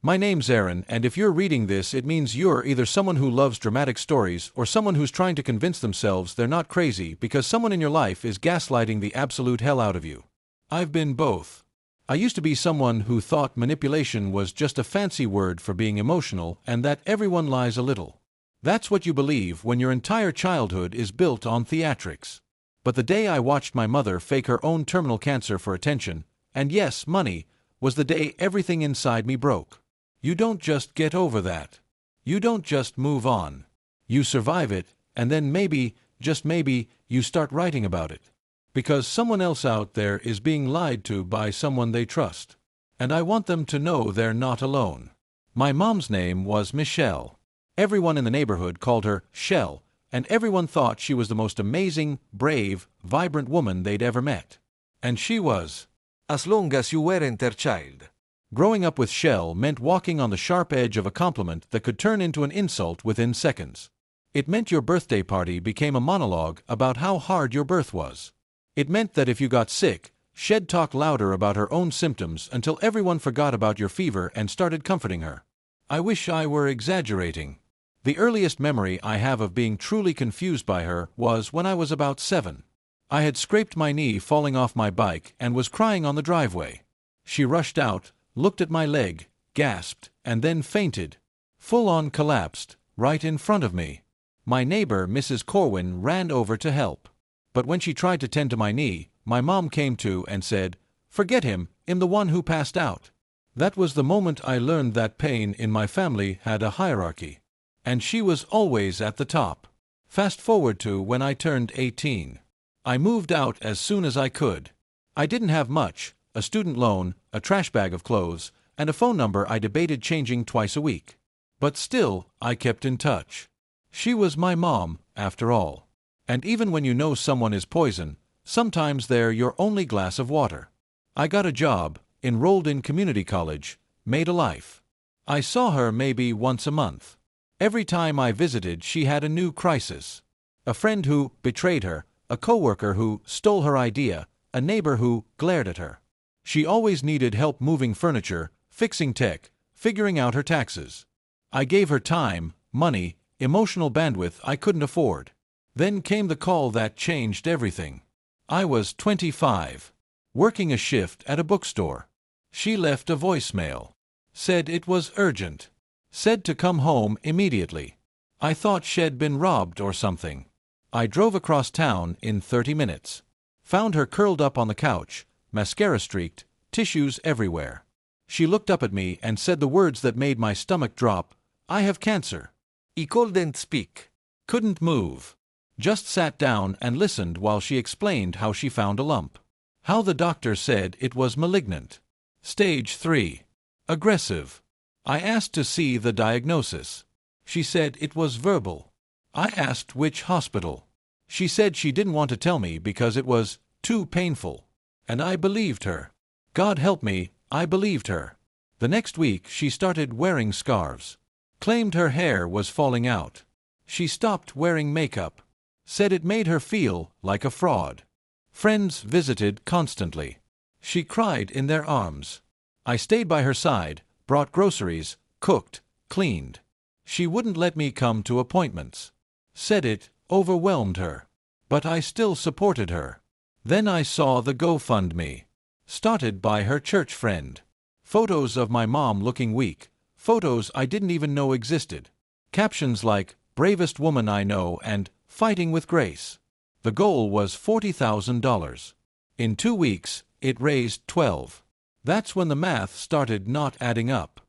My name's Aaron, and if you're reading this, it means you're either someone who loves dramatic stories or someone who's trying to convince themselves they're not crazy because someone in your life is gaslighting the absolute hell out of you. I've been both. I used to be someone who thought manipulation was just a fancy word for being emotional and that everyone lies a little. That's what you believe when your entire childhood is built on theatrics. But the day I watched my mother fake her own terminal cancer for attention, and yes, money, was the day everything inside me broke. You don't just get over that. You don't just move on. You survive it, and then maybe, just maybe, you start writing about it. Because someone else out there is being lied to by someone they trust. And I want them to know they're not alone. My mom's name was Michelle. Everyone in the neighborhood called her Shell, and everyone thought she was the most amazing, brave, vibrant woman they'd ever met. And she was. As long as you weren't her child. Growing up with Shell meant walking on the sharp edge of a compliment that could turn into an insult within seconds. It meant your birthday party became a monologue about how hard your birth was. It meant that if you got sick, Shed talked louder about her own symptoms until everyone forgot about your fever and started comforting her. I wish I were exaggerating. The earliest memory I have of being truly confused by her was when I was about 7. I had scraped my knee falling off my bike and was crying on the driveway. She rushed out, looked at my leg, gasped, and then fainted. Full-on collapsed, right in front of me. My neighbor, Mrs. Corwin, ran over to help. But when she tried to tend to my knee, my mom came to and said, "Forget him, I'm the one who passed out." That was the moment I learned that pain in my family had a hierarchy. And she was always at the top. Fast forward to when I turned 18. I moved out as soon as I could. I didn't have much. A student loan, a trash bag of clothes, and a phone number I debated changing twice a week. But still, I kept in touch. She was my mom, after all. And even when you know someone is poison, sometimes they're your only glass of water. I got a job, enrolled in community college, made a life. I saw her maybe once a month. Every time I visited, she had a new crisis. A friend who betrayed her, a coworker who stole her idea, a neighbor who glared at her. She always needed help moving furniture, fixing tech, figuring out her taxes. I gave her time, money, emotional bandwidth I couldn't afford. Then came the call that changed everything. I was 25, working a shift at a bookstore. She left a voicemail. Said it was urgent. Said to come home immediately. I thought she'd been robbed or something. I drove across town in 30 minutes. Found her curled up on the couch, mascara streaked, tissues everywhere. She looked up at me and said the words that made my stomach drop, "I have cancer." I couldn't speak. Couldn't move. Just sat down and listened while she explained how she found a lump. How the doctor said it was malignant. Stage 3. Aggressive. I asked to see the diagnosis. She said it was verbal. I asked which hospital. She said she didn't want to tell me because it was too painful. And I believed her. God help me, I believed her. The next week she started wearing scarves. Claimed her hair was falling out. She stopped wearing makeup. Said it made her feel like a fraud. Friends visited constantly. She cried in their arms. I stayed by her side, brought groceries, cooked, cleaned. She wouldn't let me come to appointments. Said it overwhelmed her. But I still supported her. Then I saw the GoFundMe. Started by her church friend. Photos of my mom looking weak. Photos I didn't even know existed. Captions like, "Bravest woman I know" and "Fighting with Grace." The goal was $40,000. In 2 weeks, it raised 12. That's when the math started not adding up.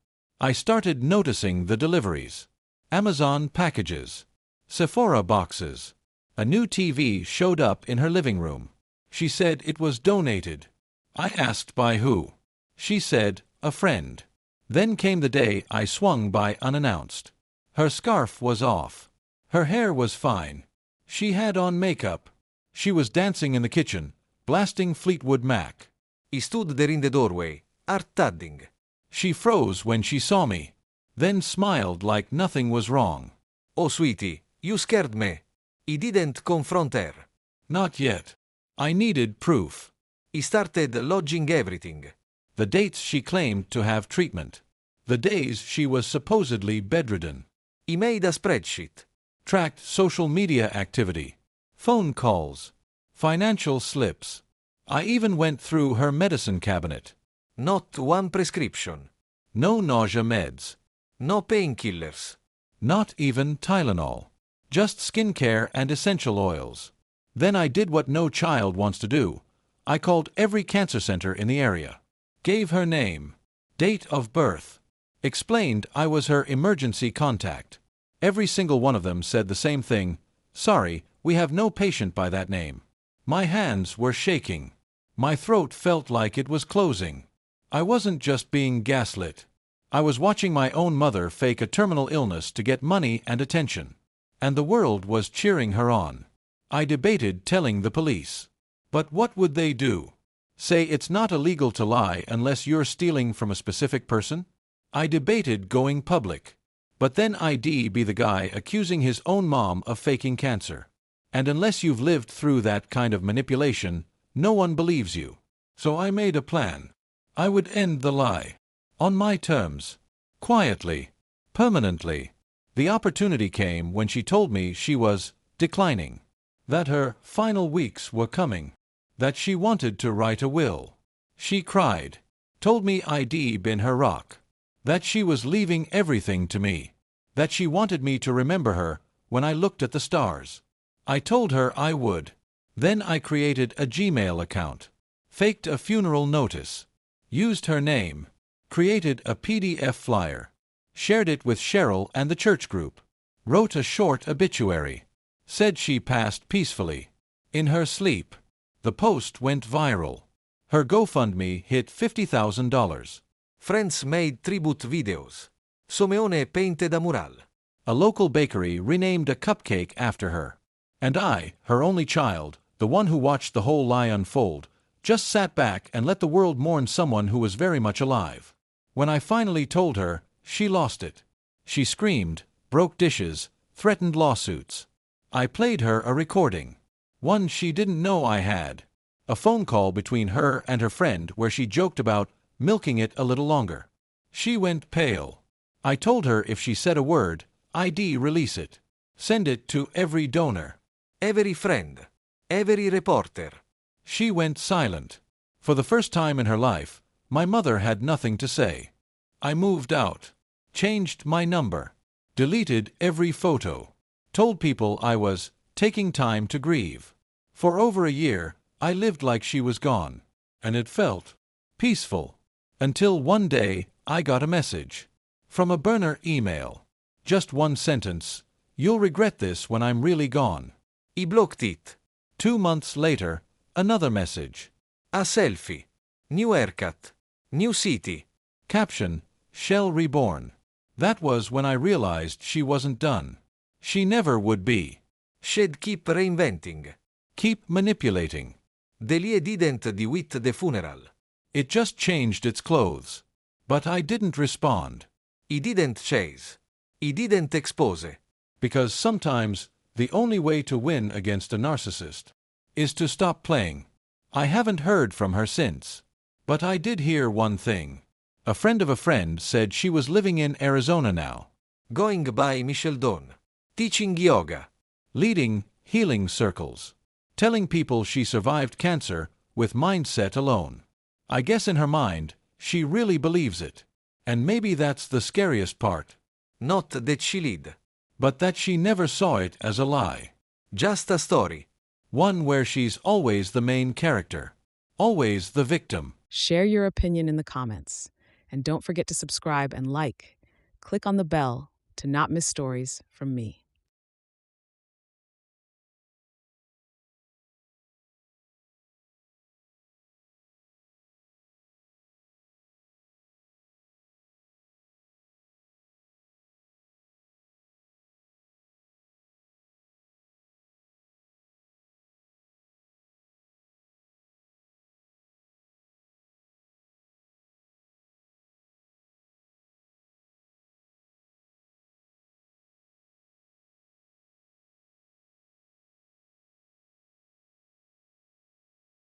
I started noticing the deliveries. Amazon packages. Sephora boxes. A new TV showed up in her living room. She said it was donated. I asked by who. She said, a friend. Then came the day I swung by unannounced. Her scarf was off. Her hair was fine. She had on makeup. She was dancing in the kitchen, blasting Fleetwood Mac. I stood there in the doorway, heart thudding. She froze when she saw me, then smiled like nothing was wrong. "Oh, sweetie, you scared me." I didn't confront her. Not yet. I needed proof. He started lodging everything. The dates she claimed to have treatment. The days she was supposedly bedridden. He made a spreadsheet. Tracked social media activity. Phone calls. Financial slips. I even went through her medicine cabinet. Not one prescription. No nausea meds. No painkillers. Not even Tylenol. Just skincare and essential oils. Then I did what no child wants to do. I called every cancer center in the area. Gave her name. Date of birth. Explained I was her emergency contact. Every single one of them said the same thing. Sorry, we have no patient by that name. My hands were shaking. My throat felt like it was closing. I wasn't just being gaslit. I was watching my own mother fake a terminal illness to get money and attention. And the world was cheering her on. I debated telling the police. But what would they do? Say it's not illegal to lie unless you're stealing from a specific person? I debated going public. But then I'd be the guy accusing his own mom of faking cancer. And unless you've lived through that kind of manipulation, no one believes you. So I made a plan. I would end the lie. On my terms. Quietly. Permanently. The opportunity came when she told me she was declining. That her final weeks were coming. That she wanted to write a will. She cried. Told me I'd been her rock. That she was leaving everything to me. That she wanted me to remember her when I looked at the stars. I told her I would. Then I created a Gmail account. Faked a funeral notice. Used her name. Created a PDF flyer. Shared it with Cheryl and the church group. Wrote a short obituary. Said she passed peacefully. In her sleep. The post went viral. Her GoFundMe hit $50,000. Friends made tribute videos. Someone painted a mural. A local bakery renamed a cupcake after her. And I, her only child, the one who watched the whole lie unfold, just sat back and let the world mourn someone who was very much alive. When I finally told her, she lost it. She screamed, broke dishes, threatened lawsuits. I played her a recording. One she didn't know I had. A phone call between her and her friend where she joked about milking it a little longer. She went pale. I told her if she said a word, I'd release it. Send it to every donor. Every friend. Every reporter. She went silent. For the first time in her life, my mother had nothing to say. I moved out. Changed my number. Deleted every photo. Told people I was taking time to grieve. For over a year, I lived like she was gone. And it felt peaceful. Until one day, I got a message. From a burner email. Just one sentence. You'll regret this when I'm really gone. He blocked it. 2 months later, another message. A selfie. New haircut. New city. Caption, Shell Reborn. That was when I realized she wasn't done. She never would be. She'd keep reinventing. Keep manipulating. The lie didn't DeWitt the funeral. It just changed its clothes. But I didn't respond. He didn't chase. He didn't expose. Because sometimes, the only way to win against a narcissist is to stop playing. I haven't heard from her since. But I did hear one thing. A friend of a friend said she was living in Arizona now. Going by Michelle Dawn. Teaching yoga. Leading healing circles. Telling people she survived cancer with mindset alone. I guess in her mind, she really believes it. And maybe that's the scariest part. Not that she lied. But that she never saw it as a lie. Just a story. One where she's always the main character. Always the victim. Share your opinion in the comments. And don't forget to subscribe and like. Click on the bell to not miss stories from me.